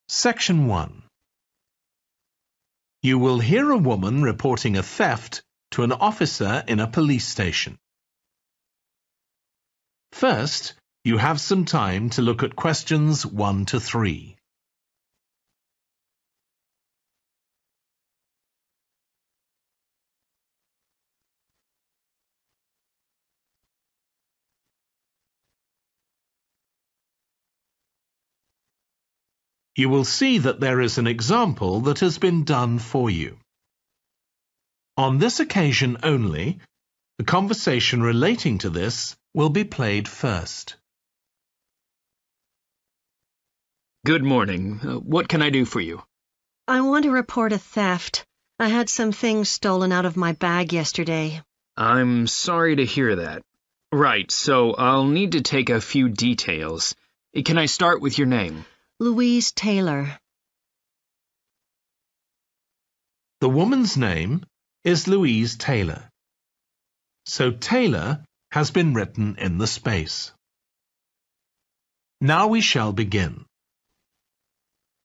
Section 1. You will hear a woman reporting a theft to an officer in a police station. First, you have some time to look at questions 1 to 3. You will see that there is an example that has been done for you. On this occasion only, the conversation relating to this will be played first. Good morning. What can I do for you? I want to report a theft. I had some things stolen out of my bag yesterday. I'm sorry to hear that. Right, so I'll need to take a few details. Can I start with your name? Louise Taylor. The woman's name is Louise Taylor. So Taylor has been written in the space. Now we shall begin.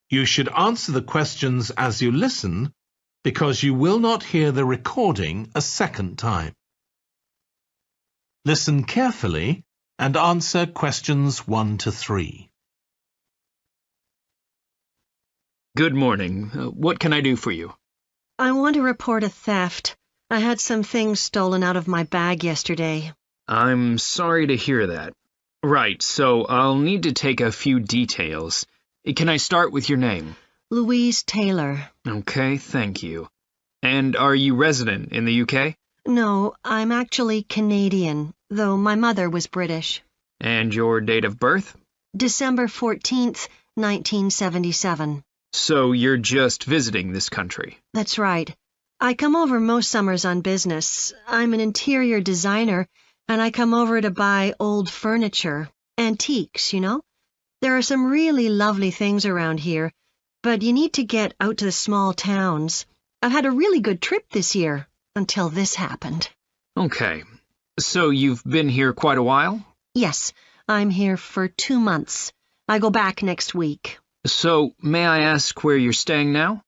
You should answer the questions as you listen, because you will not hear the recording a second time. Listen carefully and answer questions 1 to 3. Good morning. What can I do for you? I want to report a theft. I had some things stolen out of my bag yesterday. I'm sorry to hear that. Right, so I'll need to take a few details. Can I start with your name? Louise Taylor. Okay, thank you. And are you resident in the UK? No, I'm actually Canadian, though my mother was British. And your date of birth? December 14th, 1977. So you're just visiting this country? That's right. I come over most summers on business. I'm an interior designer, and I come over to buy old furniture, antiques, you know? There are some really lovely things around here, but you need to get out to the small towns. I've had a really good trip this year, until this happened. Okay. So you've been here quite a while? Yes, I'm here for 2 months. I go back next week. So, may I ask where you're staying now?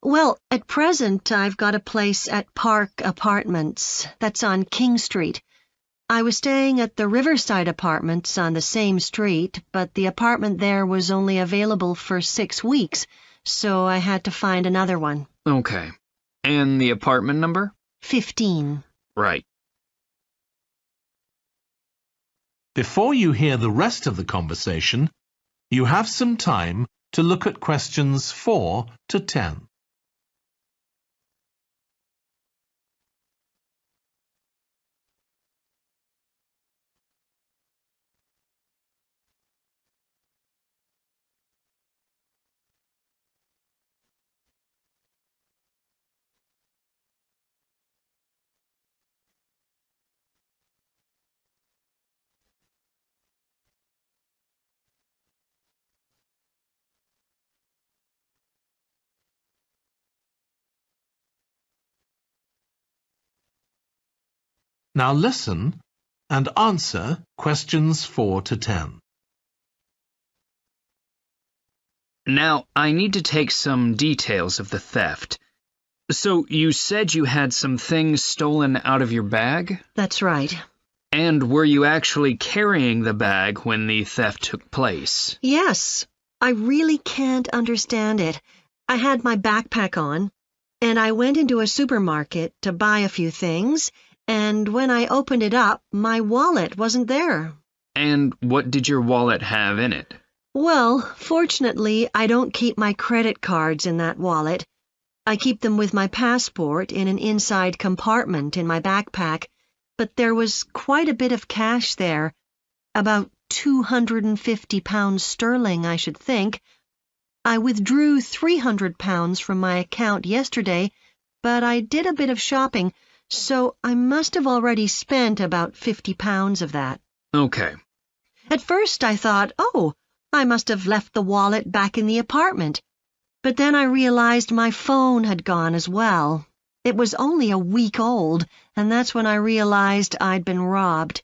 Well, at present, I've got a place at Park Apartments. That's on King Street. I was staying at the Riverside Apartments on the same street, but the apartment there was only available for 6 weeks, so I had to find another one. Okay. And the apartment number? 15. Right. Before you hear the rest of the conversation, you have some time to look at questions 4 to 10. Now listen and answer questions 4 to 10. Now, I need to take some details of the theft. So, you said you had some things stolen out of your bag? That's right. And were you actually carrying the bag when the theft took place? Yes, I really can't understand it. I had my backpack on, and I went into a supermarket to buy a few things, and when I opened it up, my wallet wasn't there. And what did your wallet have in it? Well, fortunately, I don't keep my credit cards in that wallet. I keep them with my passport in an inside compartment in my backpack, but there was quite a bit of cash there, about £250 sterling, I should think. I withdrew £300 from my account yesterday, but I did a bit of shopping, so I must have already spent about £50 of that. Okay. At first I thought, oh, I must have left the wallet back in the apartment. But then I realized my phone had gone as well. It was only a week old, and that's when I realized I'd been robbed.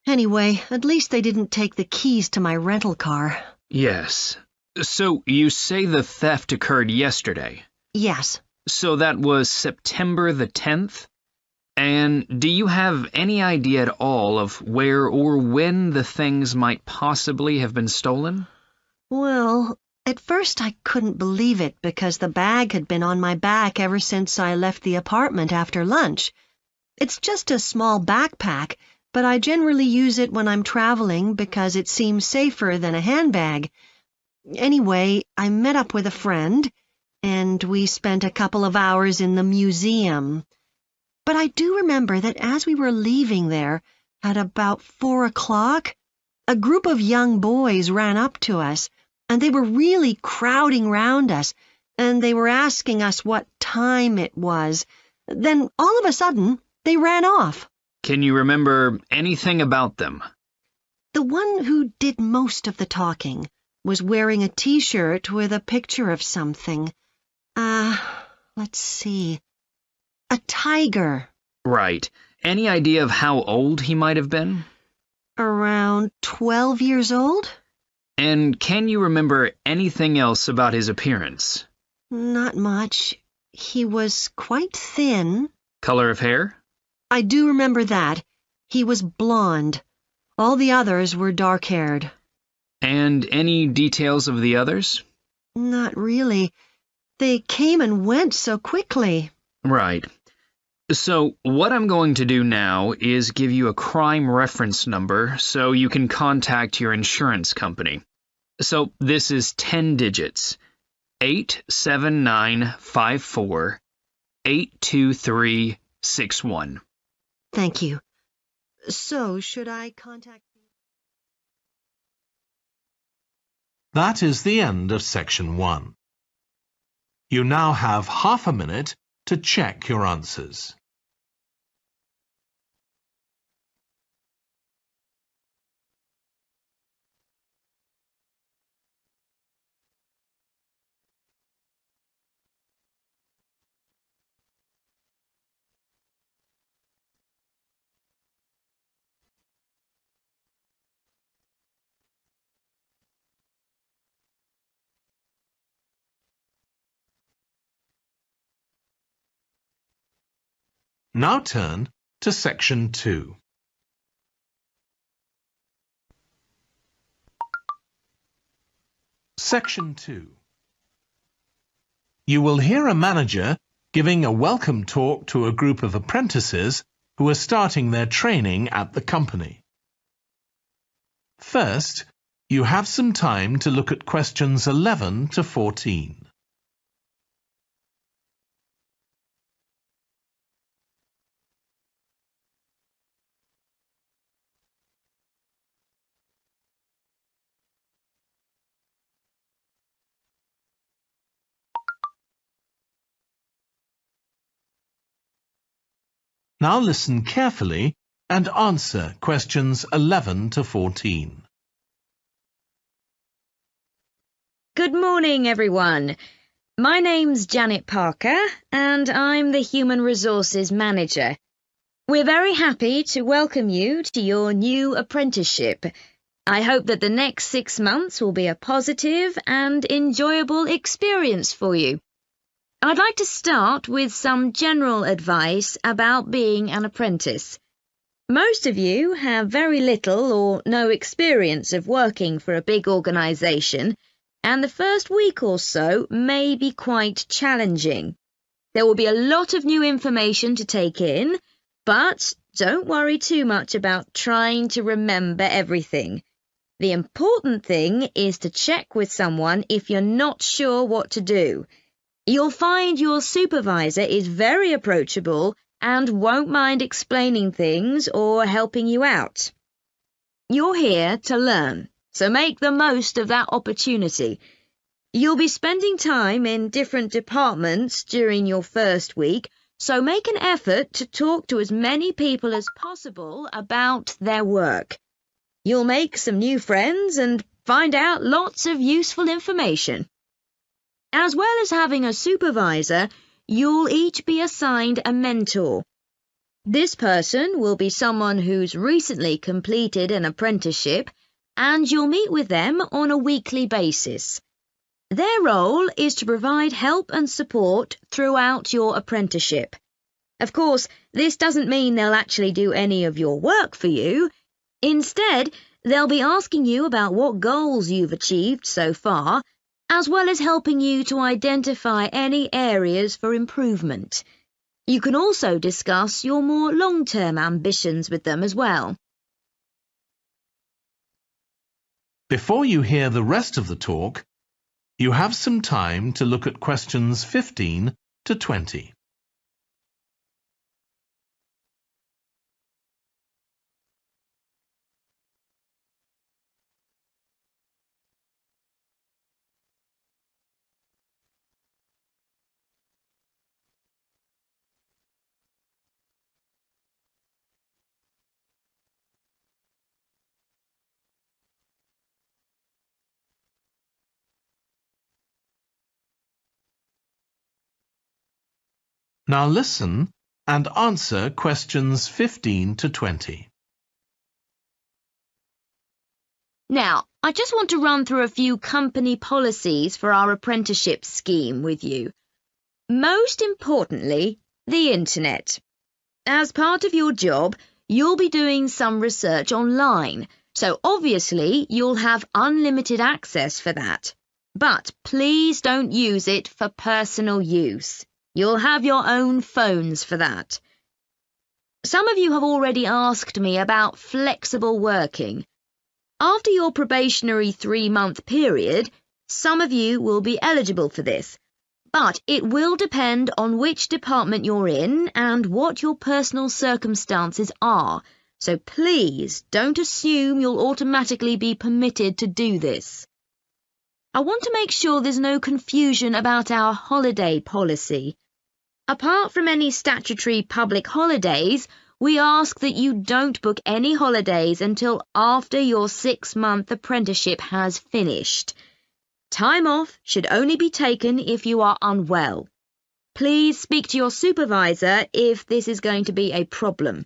Anyway, at least they didn't take the keys to my rental car. Yes. So you say the theft occurred yesterday. Yes. So that was September the 10th? And do you have any idea at all of where or when the things might possibly have been stolen? Well, at first I couldn't believe it because the bag had been on my back ever since I left the apartment after lunch. It's just a small backpack, but I generally use it when I'm traveling because it seems safer than a handbag. Anyway, I met up with a friend, and we spent a couple of hours in the museum. But I do remember that as we were leaving there, at about 4 o'clock, a group of young boys ran up to us, and they were really crowding round us, and they were asking us what time it was. Then, all of a sudden, they ran off. Can you remember anything about them? The one who did most of the talking was wearing a T-shirt with a picture of something. Let's see. A tiger. Right. Any idea of how old he might have been? Around 12 years old? And can you remember anything else about his appearance? Not much. He was quite thin. Color of hair? I do remember that. He was blonde. All the others were dark-haired. And any details of the others? Not really. They came and went so quickly. Right. So, what I'm going to do now is give you a crime reference number so you can contact your insurance company. So, this is 10 digits. 87954 82361. Thank you. So, should I contact... That is the end of section 1. You now have half a minute to check your answers. Now turn to section 2. Section 2. You will hear a manager giving a welcome talk to a group of apprentices who are starting their training at the company. First, you have some time to look at questions 11 to 14. Now listen carefully and answer questions 11 to 14. Good morning, everyone. My name's Janet Parker, and I'm the Human Resources Manager. We're very happy to welcome you to your new apprenticeship. I hope that the next 6 months will be a positive and enjoyable experience for you. I'd like to start with some general advice about being an apprentice. Most of you have very little or no experience of working for a big organisation, and the first week or so may be quite challenging. There will be a lot of new information to take in, but don't worry too much about trying to remember everything. The important thing is to check with someone if you're not sure what to do. You'll find your supervisor is very approachable and won't mind explaining things or helping you out. You're here to learn, so make the most of that opportunity. You'll be spending time in different departments during your first week, so make an effort to talk to as many people as possible about their work. You'll make some new friends and find out lots of useful information. As well as having a supervisor, you'll each be assigned a mentor. This person will be someone who's recently completed an apprenticeship, and you'll meet with them on a weekly basis. Their role is to provide help and support throughout your apprenticeship. Of course, this doesn't mean they'll actually do any of your work for you. Instead, they'll be asking you about what goals you've achieved so far, as well as helping you to identify any areas for improvement. You can also discuss your more long-term ambitions with them as well. Before you hear the rest of the talk, you have some time to look at questions 15 to 20. Now listen and answer questions 15 to 20. Now, I just want to run through a few company policies for our apprenticeship scheme with you. Most importantly, the internet. As part of your job, you'll be doing some research online, so obviously you'll have unlimited access for that. But please don't use it for personal use. You'll have your own phones for that. Some of you have already asked me about flexible working. After your probationary 3-month period, some of you will be eligible for this, but it will depend on which department you're in and what your personal circumstances are, so please don't assume you'll automatically be permitted to do this. I want to make sure there's no confusion about our holiday policy. Apart from any statutory public holidays, we ask that you don't book any holidays until after your 6-month apprenticeship has finished. Time off should only be taken if you are unwell. Please speak to your supervisor if this is going to be a problem.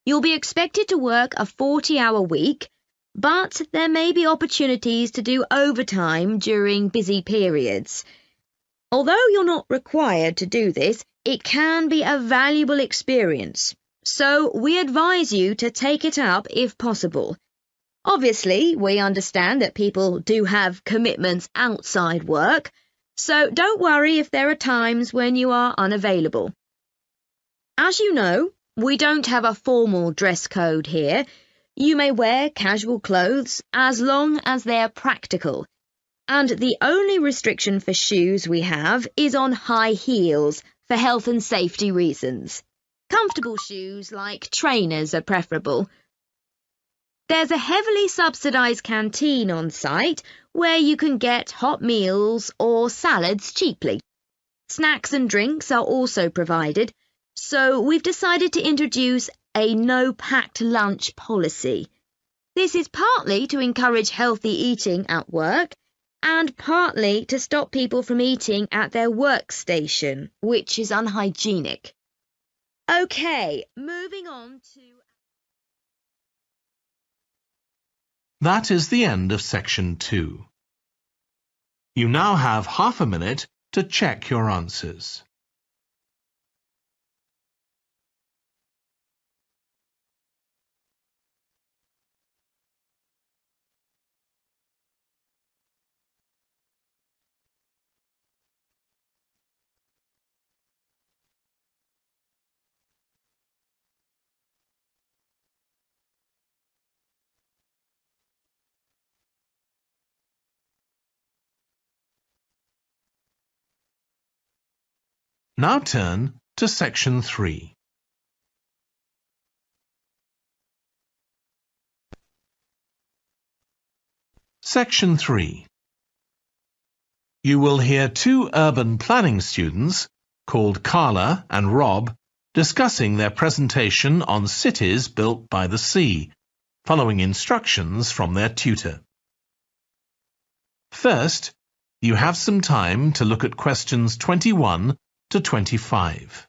You'll be expected to work a 40-hour week, but there may be opportunities to do overtime during busy periods. Although you're not required to do this, it can be a valuable experience, so we advise you to take it up if possible. Obviously, we understand that people do have commitments outside work, so don't worry if there are times when you are unavailable. As you know, we don't have a formal dress code here. You may wear casual clothes as long as they're practical. And the only restriction for shoes we have is on high heels for health and safety reasons. Comfortable shoes like trainers are preferable. There's a heavily subsidised canteen on site where you can get hot meals or salads cheaply. Snacks and drinks are also provided, so we've decided to introduce a no-packed lunch policy. This is partly to encourage healthy eating at work and partly to stop people from eating at their workstation, which is unhygienic. Okay, moving on to... That is the end of section 2. You now have half a minute to check your answers. Now turn to section 3. Section 3. You will hear 2 urban planning students, called Carla and Rob, discussing their presentation on cities built by the sea, following instructions from their tutor. First, you have some time to look at questions 21 to 25.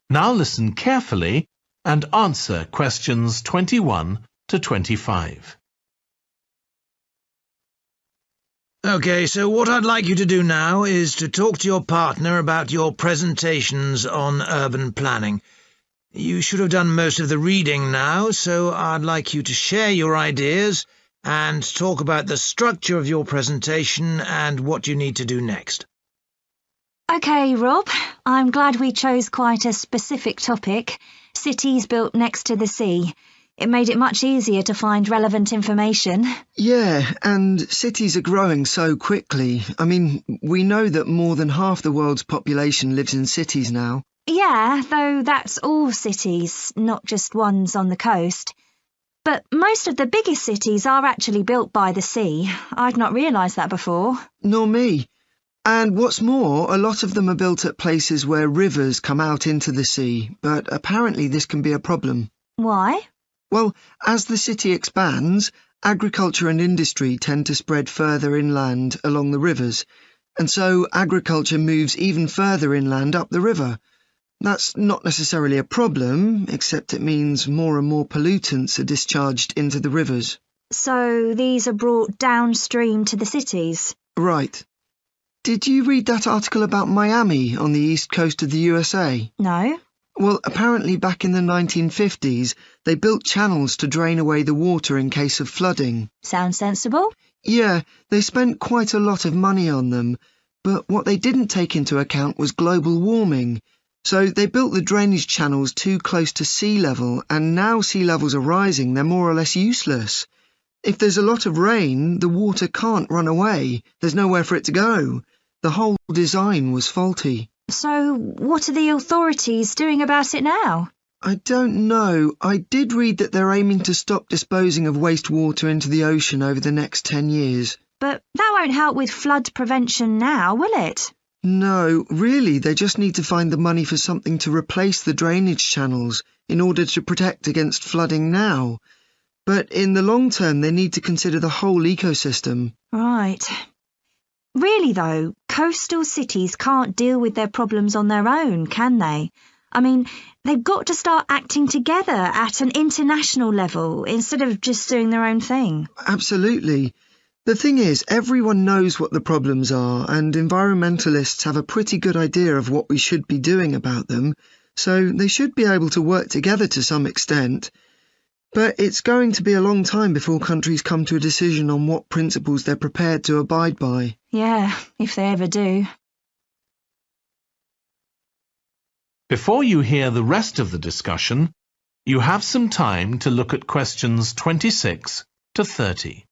Now listen carefully and answer questions 21 to 25. Okay, so what I'd like you to do now is to talk to your partner about your presentations on urban planning. You should have done most of the reading now, so I'd like you to share your ideas and talk about the structure of your presentation and what you need to do next. OK, Rob, I'm glad we chose quite a specific topic. Cities built next to the sea. It made it much easier to find relevant information. Yeah, and cities are growing so quickly. I mean, we know that more than half the world's population lives in cities now. Yeah, though that's all cities, not just ones on the coast. But most of the biggest cities are actually built by the sea. I'd not realised that before. Nor me. And what's more, a lot of them are built at places where rivers come out into the sea, but apparently this can be a problem. Why? Well, as the city expands, agriculture and industry tend to spread further inland along the rivers, and so agriculture moves even further inland up the river. That's not necessarily a problem, except it means more and more pollutants are discharged into the rivers. So these are brought downstream to the cities? Right. Did you read that article about Miami on the east coast of the USA? No. Well, apparently back in the 1950s, they built channels to drain away the water in case of flooding. Sounds sensible. Yeah, they spent quite a lot of money on them, but what they didn't take into account was global warming. So they built the drainage channels too close to sea level, and now sea levels are rising, they're more or less useless. If there's a lot of rain, the water can't run away. There's nowhere for it to go. The whole design was faulty. So what are the authorities doing about it now? I don't know. I did read that they're aiming to stop disposing of wastewater into the ocean over the next 10 years. But that won't help with flood prevention now, will it? No, really, they just need to find the money for something to replace the drainage channels in order to protect against flooding now. But in the long term, they need to consider the whole ecosystem. Right. Really, though, coastal cities can't deal with their problems on their own, can they? I mean, they've got to start acting together at an international level instead of just doing their own thing. Absolutely. The thing is, everyone knows what the problems are, and environmentalists have a pretty good idea of what we should be doing about them, so they should be able to work together to some extent. But it's going to be a long time before countries come to a decision on what principles they're prepared to abide by. Yeah, if they ever do. Before you hear the rest of the discussion, you have some time to look at questions 26 to 30.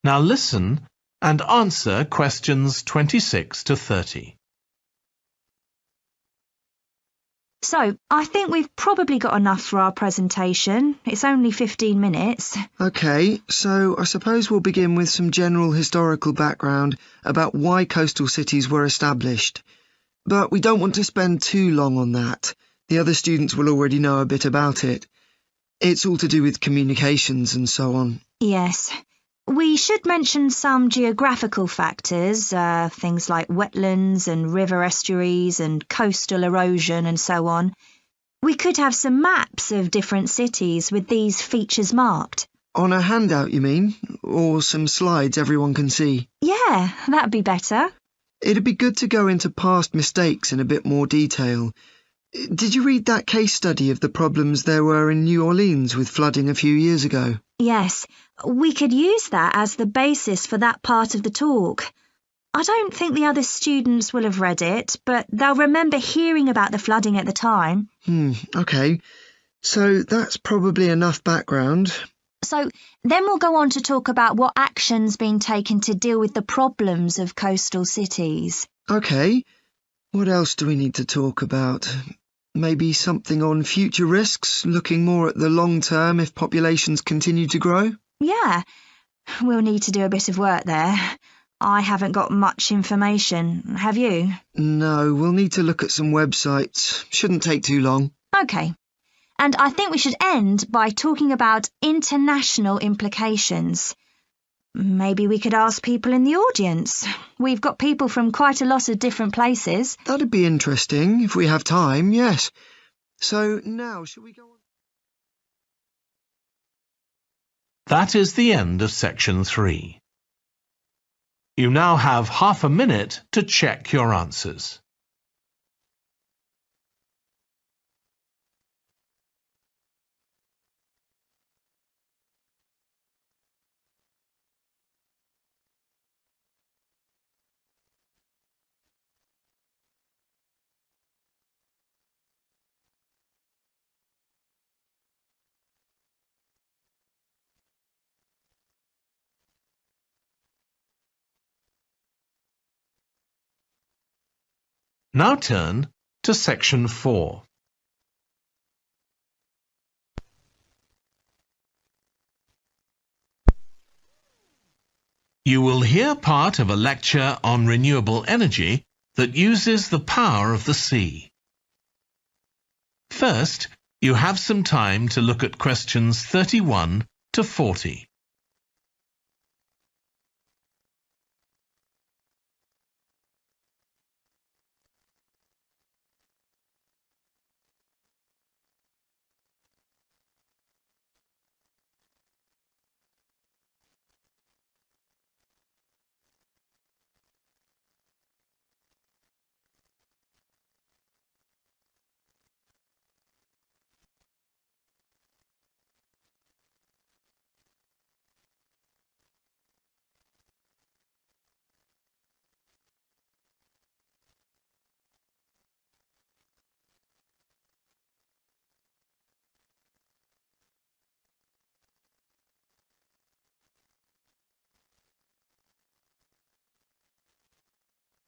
Now listen and answer questions 26 to 30. So, I think we've probably got enough for our presentation. It's only 15 minutes. OK, so I suppose we'll begin with some general historical background about why coastal cities were established. But we don't want to spend too long on that. The other students will already know a bit about it. It's all to do with communications and so on. Yes. We should mention some geographical factors, things like wetlands and river estuaries and coastal erosion and so on. We could have some maps of different cities with these features marked. On a handout, you mean? Or some slides everyone can see? Yeah, that'd be better. It'd be good to go into past mistakes in a bit more detail. Did you read that case study of the problems there were in New Orleans with flooding a few years ago? Yes, we could use that as the basis for that part of the talk. I don't think the other students will have read it, but they'll remember hearing about the flooding at the time. OK. So that's probably enough background. So then we'll go on to talk about what action's been taken to deal with the problems of coastal cities. OK. What else do we need to talk about? Maybe something on future risks, looking more at the long term if populations continue to grow? Yeah, we'll need to do a bit of work there. I haven't got much information, have you? No, we'll need to look at some websites. Shouldn't take too long. Okay. And I think we should end by talking about international implications. Maybe we could ask people in the audience. We've got people from quite a lot of different places. That'd be interesting, if we have time, yes. So now, shall we go on? That is the end of section 3. You now have half a minute to check your answers. Now turn to section 4. You will hear part of a lecture on renewable energy that uses the power of the sea. First, you have some time to look at questions 31 to 40.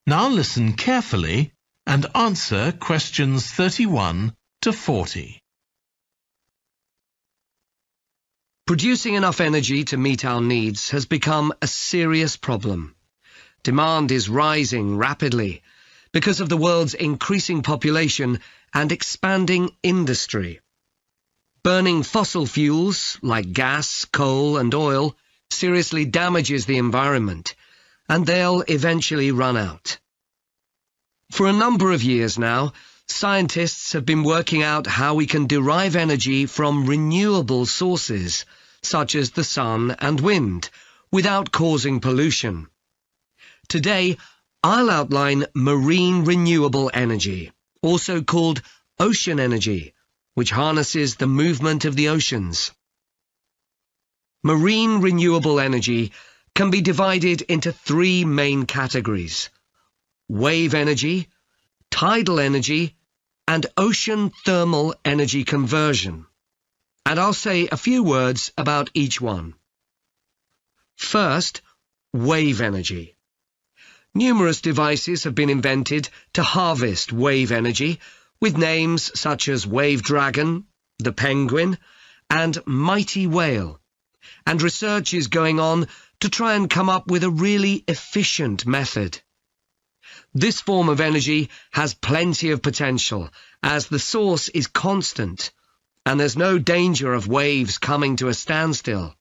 Now listen carefully and answer questions 31 to 40. Producing enough energy to meet our needs has become a serious problem. Demand is rising rapidly because of the world's increasing population and expanding industry. Burning fossil fuels like gas, coal and oil seriously damages the environment, and they'll eventually run out. For a number of years now, scientists have been working out how we can derive energy from renewable sources, such as the sun and wind, without causing pollution. Today, I'll outline marine renewable energy, also called ocean energy, which harnesses the movement of the oceans. Marine renewable energy can be divided into 3 main categories: wave energy, tidal energy, and ocean thermal energy conversion. And I'll say a few words about each one. First, wave energy. Numerous devices have been invented to harvest wave energy, with names such as Wave Dragon, the Penguin, and Mighty Whale. And research is going on to try and come up with a really efficient method. This form of energy has plenty of potential, as the source is constant, and there's no danger of waves coming to a standstill.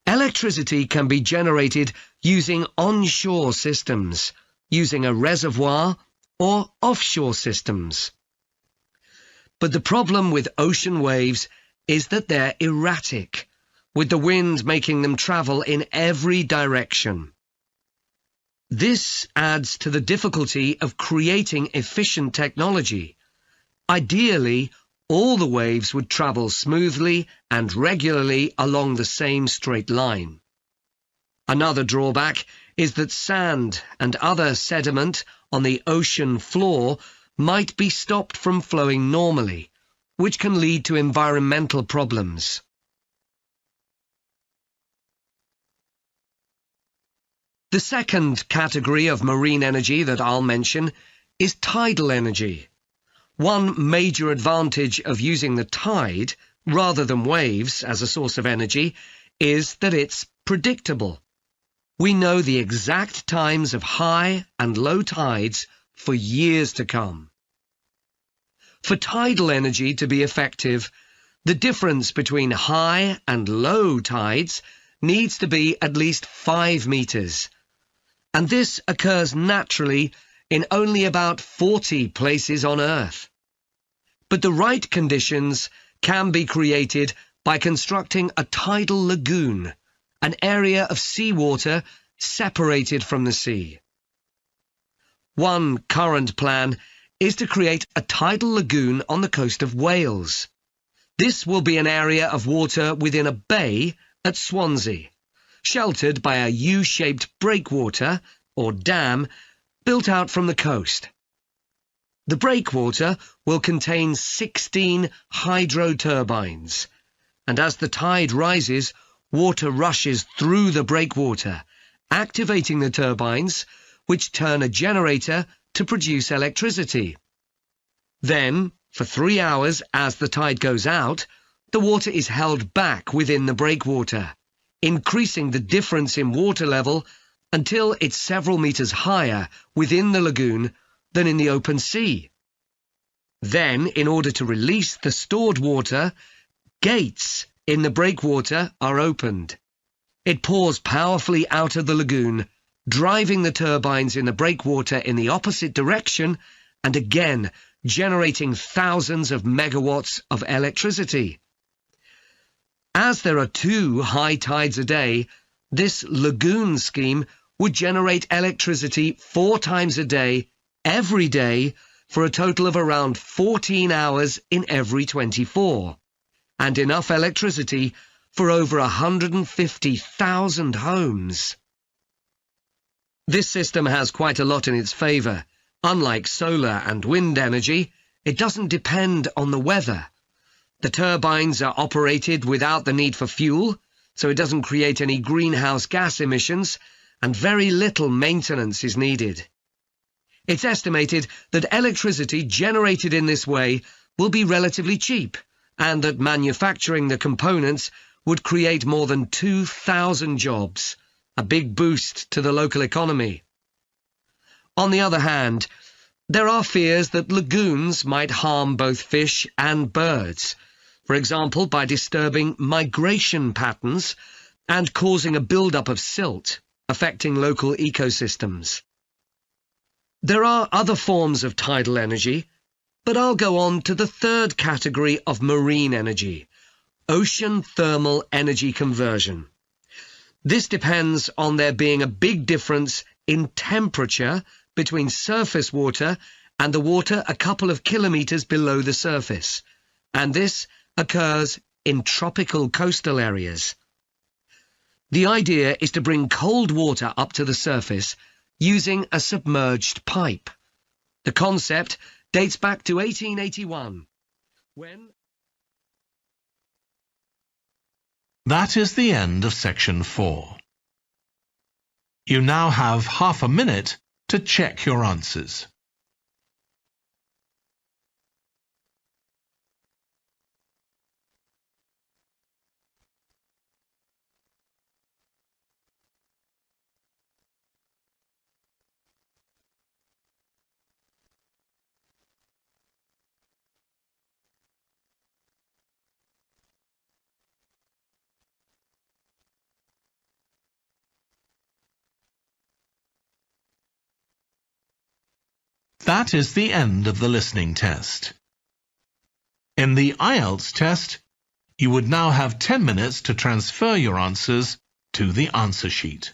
Electricity can be generated using onshore systems, using a reservoir, or offshore systems. But the problem with ocean waves is that they're erratic, with the wind making them travel in every direction. This adds to the difficulty of creating efficient technology. Ideally, all the waves would travel smoothly and regularly along the same straight line. Another drawback is that sand and other sediment on the ocean floor might be stopped from flowing normally, which can lead to environmental problems. The second category of marine energy that I'll mention is tidal energy. One major advantage of using the tide, rather than waves, as a source of energy, is that it's predictable. We know the exact times of high and low tides for years to come. For tidal energy to be effective, the difference between high and low tides needs to be at least 5 meters. And this occurs naturally in only about 40 places on Earth. But the right conditions can be created by constructing a tidal lagoon, an area of seawater separated from the sea. One current plan is to create a tidal lagoon on the coast of Wales. This will be an area of water within a bay at Swansea, sheltered by a U-shaped breakwater, or dam, built out from the coast. The breakwater will contain 16 hydro turbines, and as the tide rises, water rushes through the breakwater, activating the turbines, which turn a generator to produce electricity. Then, for 3 hours as the tide goes out, the water is held back within the breakwater, increasing the difference in water level until it's several meters higher within the lagoon than in the open sea. Then, in order to release the stored water, gates in the breakwater are opened. It pours powerfully out of the lagoon, driving the turbines in the breakwater in the opposite direction and again generating thousands of megawatts of electricity. As there are 2 high tides a day, this lagoon scheme would generate electricity 4 times a day, every day, for a total of around 14 hours in every 24, and enough electricity for over 150,000 homes. This system has quite a lot in its favour. Unlike solar and wind energy, it doesn't depend on the weather. The turbines are operated without the need for fuel, so it doesn't create any greenhouse gas emissions, and very little maintenance is needed. It's estimated that electricity generated in this way will be relatively cheap, and that manufacturing the components would create more than 2,000 jobs, a big boost to the local economy. On the other hand, there are fears that lagoons might harm both fish and birds, for example by disturbing migration patterns and causing a build-up of silt, affecting local ecosystems. There are other forms of tidal energy, but I'll go on to the third category of marine energy, ocean thermal energy conversion. This depends on there being a big difference in temperature between surface water and the water a couple of kilometres below the surface, and this occurs in tropical coastal areas. The idea is to bring cold water up to the surface using a submerged pipe. The concept dates back to 1881, when... That is the end of section 4. You now have half a minute to check your answers. That is the end of the listening test. In the IELTS test, you would now have 10 minutes to transfer your answers to the answer sheet.